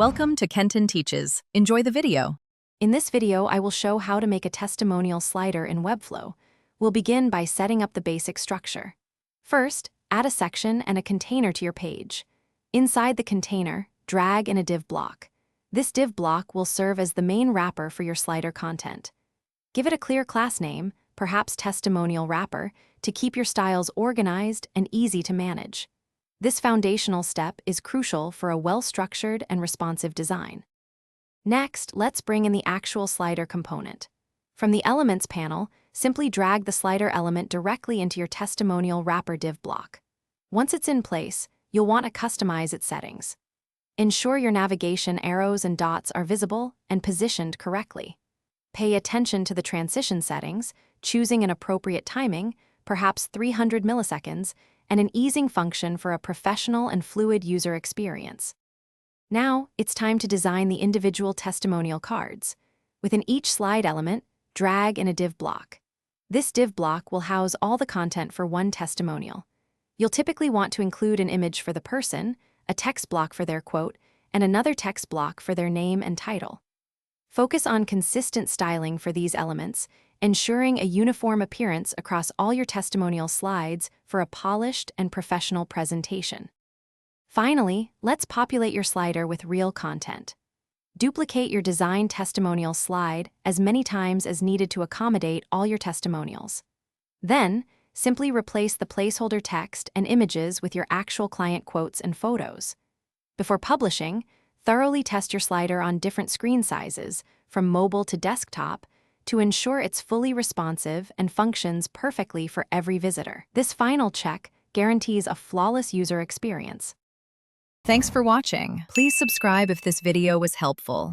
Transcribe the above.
Welcome to Kenton Teaches. Enjoy the video. In this video, I will show how to make a testimonial slider in Webflow. We'll begin by setting up the basic structure. First, add a section and a container to your page. Inside the container, drag in a div block. This div block will serve as the main wrapper for your slider content. Give it a clear class name, perhaps Testimonial Wrapper, to keep your styles organized and easy to manage. This foundational step is crucial for a well-structured and responsive design. Next, let's bring in the actual slider component. From the Elements panel, simply drag the slider element directly into your Testimonial Wrapper div block. Once it's in place, you'll want to customize its settings. Ensure your navigation arrows and dots are visible and positioned correctly. Pay attention to the transition settings, choosing an appropriate timing, perhaps 300 milliseconds, and an easing function for a professional and fluid user experience. Now, it's time to design the individual testimonial cards. Within each slide element, drag in a div block. This div block will house all the content for one testimonial. You'll typically want to include an image for the person, a text block for their quote, and another text block for their name and title. Focus on consistent styling for these elements, ensuring a uniform appearance across all your testimonial slides for a polished and professional presentation. Finally, let's populate your slider with real content. Duplicate your design testimonial slide as many times as needed to accommodate all your testimonials. Then, simply replace the placeholder text and images with your actual client quotes and photos. Before publishing, thoroughly test your slider on different screen sizes, from mobile to desktop, to ensure it's fully responsive and functions perfectly for every visitor. This final check guarantees a flawless user experience. Thanks for watching. Please subscribe if this video was helpful.